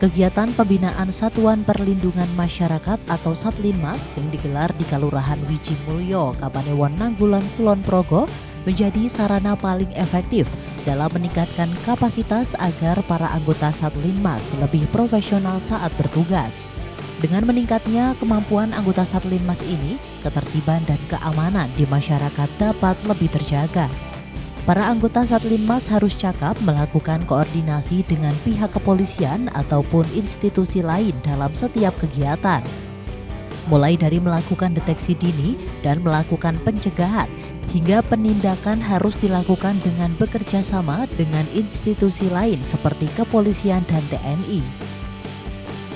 Kegiatan pembinaan Satuan Perlindungan Masyarakat atau Satlinmas yang digelar di Kelurahan Wijimulyo, Kapanewon Nanggulan, Kulon Progo menjadi sarana paling efektif dalam meningkatkan kapasitas agar para anggota Satlinmas lebih profesional saat bertugas. Dengan meningkatnya kemampuan anggota Satlinmas ini, ketertiban dan keamanan di masyarakat dapat lebih terjaga. Para anggota Satlinmas harus cakap melakukan koordinasi dengan pihak kepolisian ataupun institusi lain dalam setiap kegiatan. Mulai dari melakukan deteksi dini dan melakukan pencegahan, hingga penindakan harus dilakukan dengan bekerja sama dengan institusi lain seperti kepolisian dan TNI.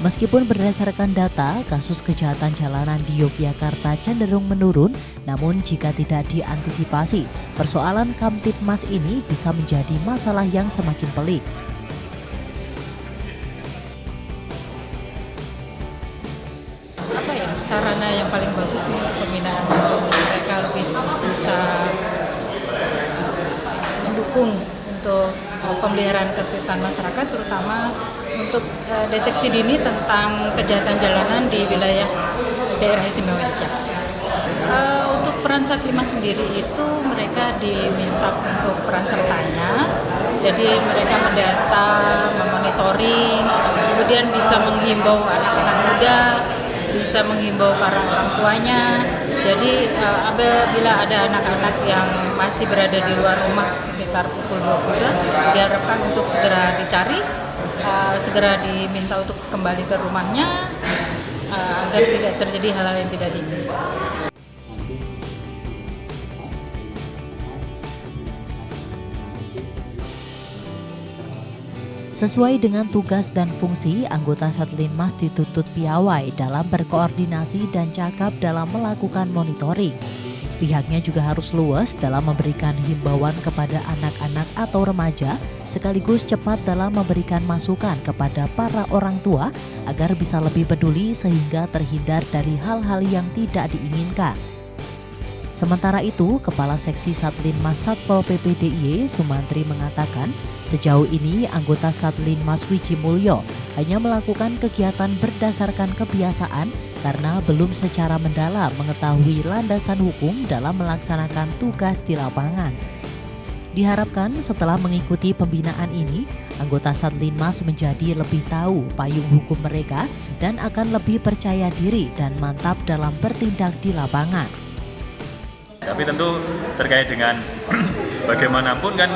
Meskipun berdasarkan data, kasus kejahatan jalanan di Yogyakarta cenderung menurun, namun jika tidak diantisipasi, persoalan Kamtibmas ini bisa menjadi masalah yang semakin pelik. Sarana yang paling bagus untuk pembinaan mereka lebih bisa mendukung untuk pemeliharaan ketertiban masyarakat, terutama untuk deteksi dini tentang kejahatan jalanan di wilayah daerah istimewa Yogyakarta. Untuk peran Satlinmas sendiri itu mereka diminta untuk peran sertanya, jadi mereka mendata, memonitoring, kemudian bisa menghimbau anak-anak muda, bisa menghimbau para orang tuanya. Jadi apabila ada anak-anak yang masih berada di luar rumah sekitar pukul 20, diharapkan untuk segera dicari, segera diminta untuk kembali ke rumahnya agar tidak terjadi hal-hal yang tidak diinginkan. Sesuai dengan tugas dan fungsi, anggota Satlinmas dituntut piawai dalam berkoordinasi dan cakap dalam melakukan monitoring. Pihaknya juga harus luas dalam memberikan himbauan kepada anak-anak atau remaja, sekaligus cepat dalam memberikan masukan kepada para orang tua agar bisa lebih peduli sehingga terhindar dari hal-hal yang tidak diinginkan. Sementara itu, Kepala Seksi Satlinmas Satpol PP DIY Sumantri mengatakan, sejauh ini anggota Satlinmas Wijimulyo hanya melakukan kegiatan berdasarkan kebiasaan karena belum secara mendalam mengetahui landasan hukum dalam melaksanakan tugas di lapangan. Diharapkan setelah mengikuti pembinaan ini, anggota Satlinmas menjadi lebih tahu payung hukum mereka dan akan lebih percaya diri dan mantap dalam bertindak di lapangan. Tapi tentu terkait dengan bagaimanapun kan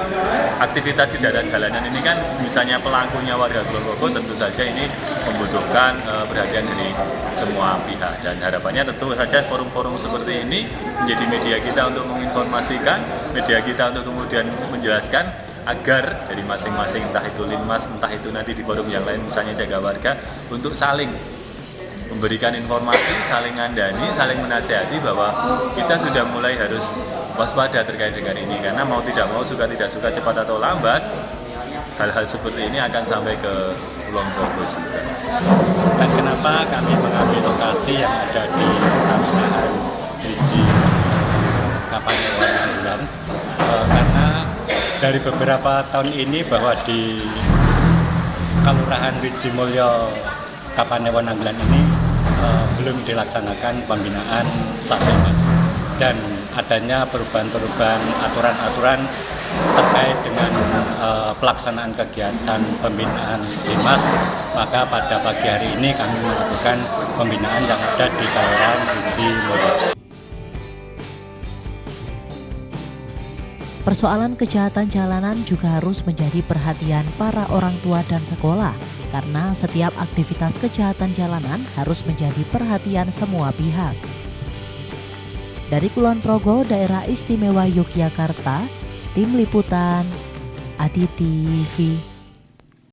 aktivitas kejahatan jalanan ini kan misalnya pelakunya warga Kulon Progo, tentu saja ini membutuhkan perhatian dari semua pihak, dan harapannya tentu saja forum-forum seperti ini menjadi media kita untuk menginformasikan, media kita untuk kemudian menjelaskan agar dari masing-masing, entah itu Linmas, entah itu nanti di forum yang lain misalnya jaga warga, untuk saling memberikan informasi, saling ngandani, saling menasihati bahwa kita sudah mulai harus waspada terkait dengan ini, karena mau tidak mau, suka tidak suka, cepat atau lambat, hal-hal seperti ini akan sampai ke Kulon Progo juga. Dan kenapa kami mengambil lokasi yang ada di Kelurahan Wiji Kapanewon Nanggulan? Karena dari beberapa tahun ini bahwa di Kelurahan Wijimulyo Kapanewon Nanggulan ini belum dilaksanakan pembinaan Satlinmas, dan adanya perubahan-perubahan aturan-aturan terkait dengan pelaksanaan kegiatan pembinaan Linmas, maka pada pagi hari ini kami melakukan pembinaan yang ada di Kelurahan Wijimulyo. Persoalan kejahatan jalanan juga harus menjadi perhatian para orang tua dan sekolah, karena setiap aktivitas kejahatan jalanan harus menjadi perhatian semua pihak. Dari Kulon Progo, Daerah Istimewa Yogyakarta, Tim Liputan, ADI TV.